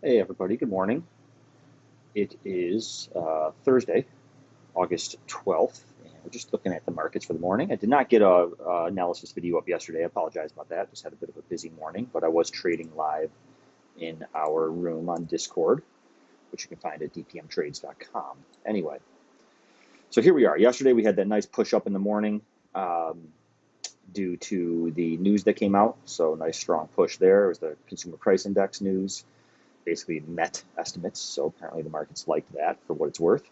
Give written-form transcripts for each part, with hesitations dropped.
Hey everybody, good morning. It is Thursday, August 12th, and we're just looking at the markets for the morning. I did not get a analysis video up yesterday. I apologize about that. Just had a bit of a busy morning, but I was trading live in our room on Discord, which you can find at dpmtrades.com. Anyway, so here we are. Yesterday we had that nice push up in the morning due to the news that came out. So nice strong push there. It was the consumer price index news. Basically met estimates, so apparently the markets liked that for what it's worth.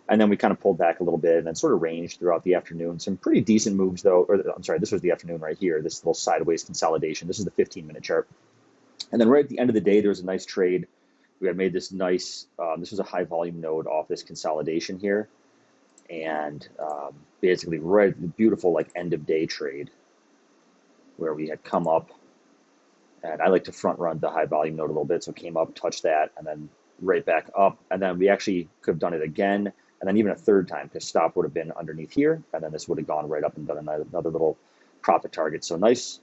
And then we kind of pulled back a little bit and then sort of ranged throughout the afternoon. Some pretty decent moves though, or I'm sorry, this was the afternoon right here, this little sideways consolidation. This is the 15-minute chart. And then right at the end of the day, there was a nice trade. We had made this nice, this was a high volume node off this consolidation here. And basically right, beautiful like end of day trade where we had come up. And I like to front run the high volume node a little bit. So it came up, touched that, and then right back up. And then we actually could have done it again. And then even a third time, because stop would have been underneath here. And then this would have gone right up and done another little profit target. So nice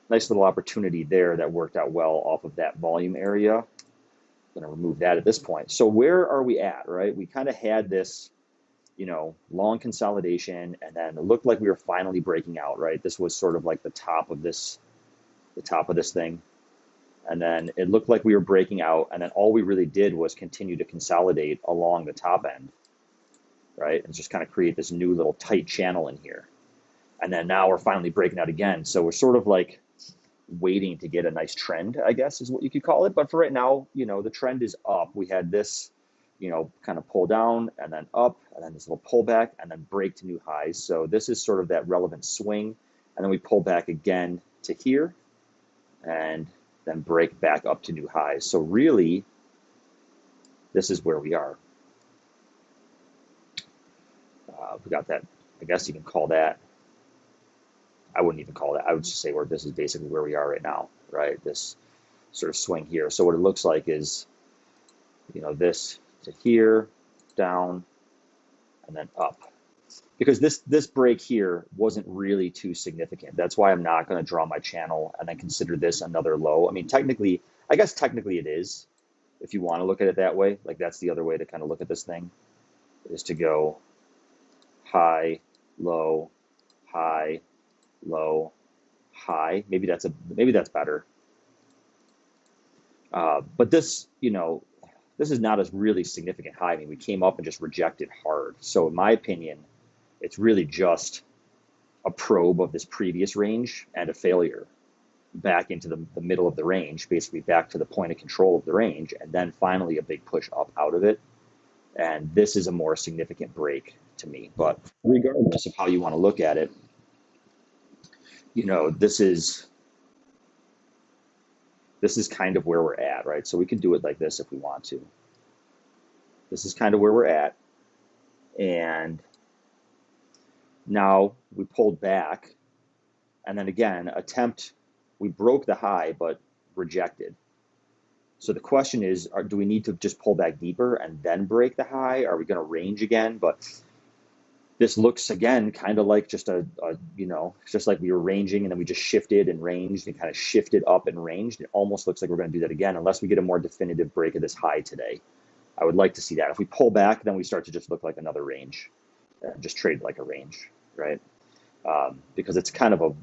little opportunity there that worked out well off of that volume area. I'm going to remove that at this point. So where are we at, right? We kind of had this, long consolidation, and then it looked like we were finally breaking out, right? This was sort of like the top of this thing. And then it looked like we were breaking out, and then all we really did was continue to consolidate along the top end, right? And just kind of create this new little tight channel in here. And then now we're finally breaking out again. So we're sort of like waiting to get a nice trend, I guess is what you could call it. But for right now, the trend is up. We had this, kind of pull down and then up, and then this little pullback and then break to new highs. So this is sort of that relevant swing. And then we pull back again to here, and then break back up to new highs. So really, this is where we are. We got that, I guess you can call that, I wouldn't even call that, I would just say this is basically where we are right now, right? This sort of swing here. So what it looks like is, this to here, down, and then up. Because this break here wasn't really too significant. That's why I'm not going to draw my channel and then consider this another low. I mean, I guess technically it is, if you want to look at it that way. Like that's the other way to kind of look at this thing, is to go high, low, high, low, high. Maybe that's better. But this, this is not a really significant high. I mean, we came up and just rejected hard. So in my opinion, it's really just a probe of this previous range and a failure back into the middle of the range, basically back to the point of control of the range, and then finally a big push up out of it. And this is a more significant break to me. But regardless of how you want to look at it, this is kind of where we're at, right? So we can do it like this if we want to. This is kind of where we're at. And now we pulled back, and then again, we broke the high, but rejected. So the question is, do we need to just pull back deeper and then break the high? Are we going to range again? But this looks, again, kind of like just just like we were ranging, and then we just shifted and ranged and kind of shifted up and ranged. It almost looks like we're going to do that again, unless we get a more definitive break of this high today. I would like to see that. If we pull back, then we start to just look like another range, just trade like a range, right? Because it's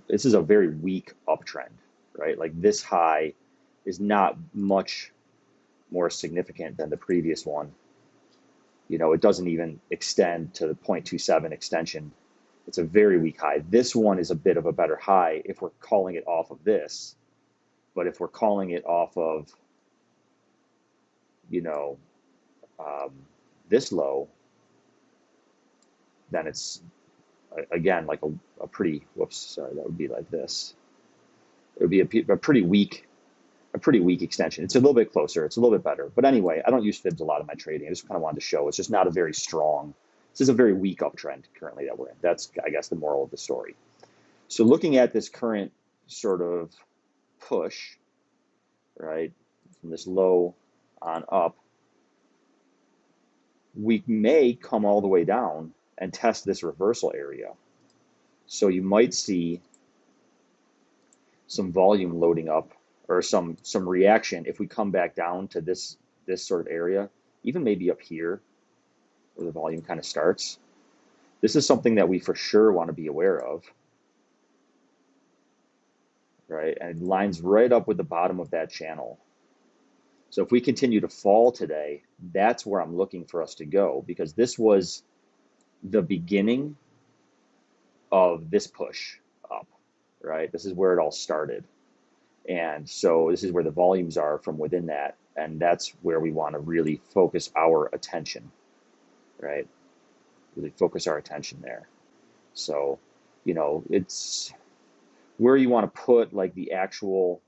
this is a very weak uptrend, right? Like this high is not much more significant than the previous one. It doesn't even extend to the 0.27 extension. It's a very weak high. This one is a bit of a better high if we're calling it off of this. But if we're calling it off of, this low, then it's, again, like a pretty, that would be like this. It would be a pretty weak extension. It's a little bit closer. It's a little bit better. But anyway, I don't use fibs a lot in my trading. I just kind of wanted to show it's just not a very strong, this is a very weak uptrend currently that we're in. That's, I guess, the moral of the story. So looking at this current sort of push, right, from this low on up, we may come all the way down and test this reversal area. So you might see some volume loading up or some reaction if we come back down to this sort of area, even maybe up here where the volume kind of starts. This is something that we for sure want to be aware of, right? And it lines right up with the bottom of that channel. So if we continue to fall today, that's where I'm looking for us to go, because this was the beginning of this push up, right? This is where it all started. And so this is where the volumes are from within that. And that's where we want to really focus our attention, right? Really focus our attention there. So, it's where you want to put like the actual,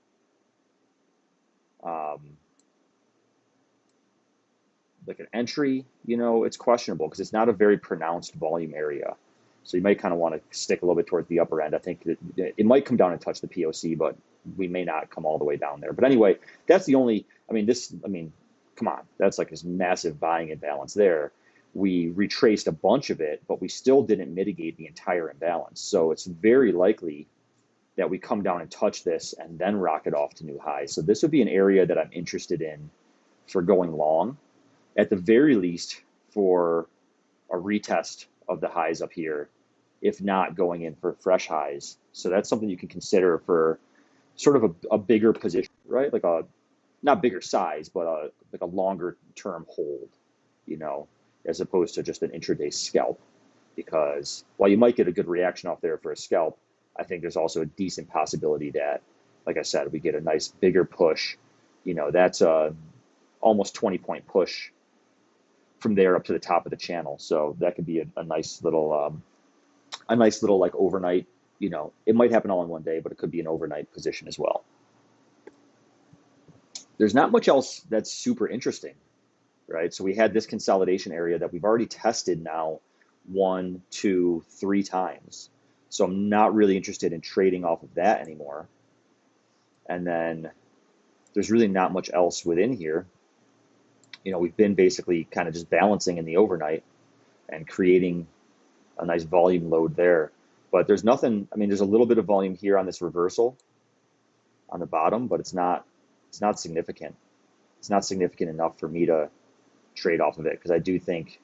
like an entry, it's questionable because it's not a very pronounced volume area. So you might kind of want to stick a little bit towards the upper end. I think it might come down and touch the POC, but we may not come all the way down there. But anyway, that's the only, come on, that's like this massive buying imbalance there. We retraced a bunch of it, but we still didn't mitigate the entire imbalance. So it's very likely that we come down and touch this and then rocket off to new highs. So this would be an area that I'm interested in for going long, at the very least for a retest of the highs up here, if not going in for fresh highs. So that's something you can consider for sort of a bigger position, right? Like not bigger size, but like a longer term hold, as opposed to just an intraday scalp. Because while you might get a good reaction off there for a scalp, I think there's also a decent possibility that, like I said, we get a nice bigger push. That's a almost 20-point push from there up to the top of the channel. So that could be a nice little like overnight. It might happen all in one day, but it could be an overnight position as well. There's not much else that's super interesting, right? So we had this consolidation area that we've already tested now 1, 2, 3 times. So I'm not really interested in trading off of that anymore. And then there's really not much else within here. We've been basically kind of just balancing in the overnight and creating a nice volume load there. But there's nothing, there's a little bit of volume here on this reversal on the bottom, but it's not significant. It's not significant enough for me to trade off of it, because I do think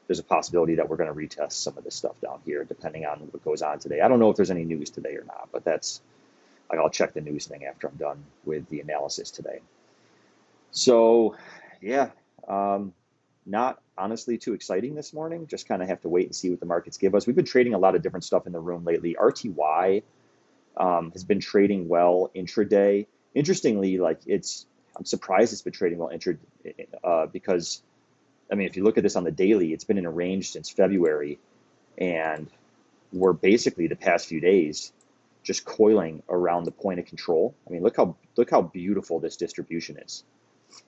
there's a possibility that we're going to retest some of this stuff down here, depending on what goes on today. I don't know if there's any news today or not, but that's, like, I'll check the news thing after I'm done with the analysis today. So, yeah, not honestly too exciting this morning. Just kind of have to wait and see what the markets give us. We've been trading a lot of different stuff in the room lately. RTY has been trading well intraday. Interestingly, I'm surprised it's been trading well intraday because, if you look at this on the daily, it's been in a range since February, and we're basically the past few days just coiling around the point of control. Look how beautiful this distribution is.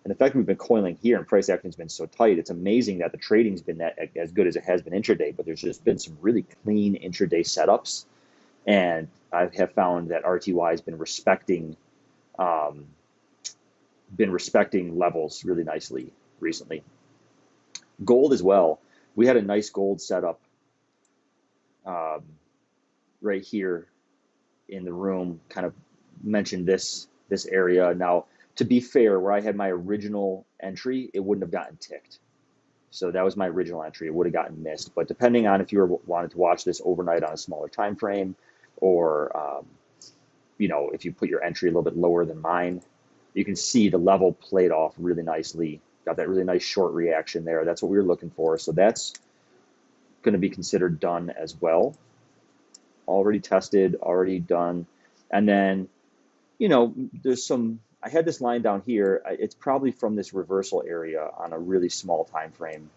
And the fact we've been coiling here and price action's been so tight, it's amazing that the trading's been that as good as it has been intraday, but there's just been some really clean intraday setups. And I have found that RTY has been respecting levels really nicely recently. Gold as well. We had a nice gold setup right here in the room, kind of mentioned this area. Now, to be fair, where I had my original entry, it wouldn't have gotten ticked. So that was my original entry. It would have gotten missed. But depending on if you wanted to watch this overnight on a smaller time frame, or if you put your entry a little bit lower than mine, you can see the level played off really nicely. Got that really nice short reaction there. That's what we were looking for. So that's going to be considered done as well. Already tested, already done. And then, there's I had this line down here. It's probably from this reversal area on a really small time frame.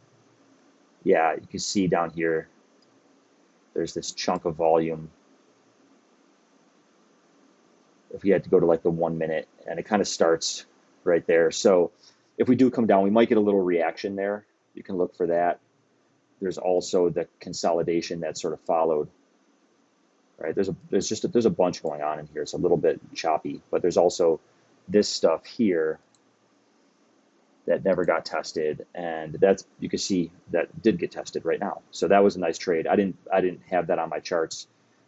Yeah, you can see down here, there's this chunk of volume. If we had to go to like the 1 minute, and it kind of starts right there. So if we do come down, we might get a little reaction there. You can look for that. There's also the consolidation that sort of followed. Right, there's a bunch going on in here. It's a little bit choppy, but there's also this stuff here that never got tested, and you can see that did get tested right now. So that was a nice trade. I didn't have that on my charts,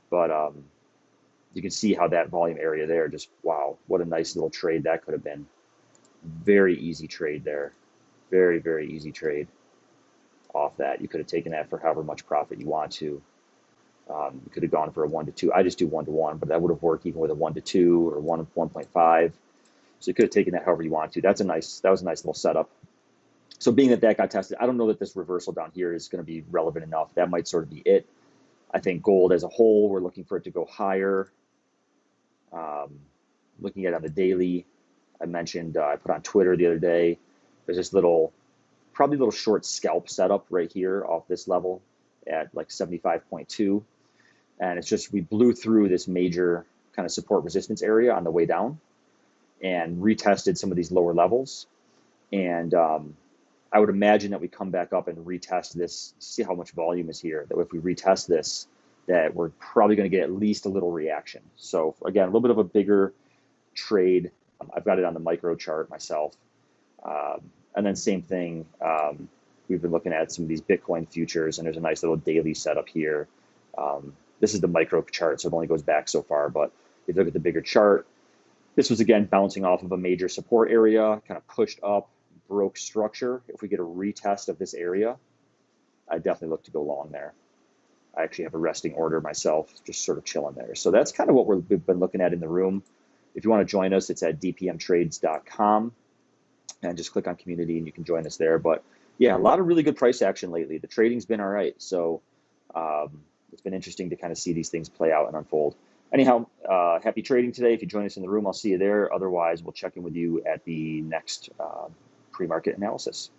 but You can see how that volume area there, just wow, what a nice little trade that could have been. Very easy trade there. Very, very easy trade off that. You could have taken that for however much profit you want to. You could have gone for a 1 to 2. I just do 1 to 1, but that would have worked even with a 1 to 2 or 1.5. So you could have taken that however you want to. That was a nice little setup. So being that got tested, I don't know that this reversal down here is going to be relevant enough. That might sort of be it. I think gold as a whole, we're looking for it to go higher. Looking at it on the daily, I mentioned, I put on Twitter the other day, there's this probably a little short scalp setup right here off this level at like 75.2. And it's just, we blew through this major kind of support resistance area on the way down and retested some of these lower levels. And I would imagine that we come back up and retest this, see how much volume is here, that if we retest this, that we're probably going to get at least a little reaction. So again, a little bit of a bigger trade. I've got it on the micro chart myself. And then same thing, we've been looking at some of these Bitcoin futures, and there's a nice little daily setup here. This is the micro chart, so it only goes back so far, but if you look at the bigger chart, this was again bouncing off of a major support area, kind of pushed up, broke structure. If we get a retest of this area, I definitely look to go long there. I actually have a resting order myself, just sort of chilling there. So that's kind of what we've been looking at in the room. If you want to join us, it's at dpmtrades.com, and just click on community and you can join us there. But yeah, a lot of really good price action lately. The trading's been all right. So it's been interesting to kind of see these things play out and unfold. Anyhow, happy trading today. If you join us in the room, I'll see you there. Otherwise, we'll check in with you at the next pre-market analysis.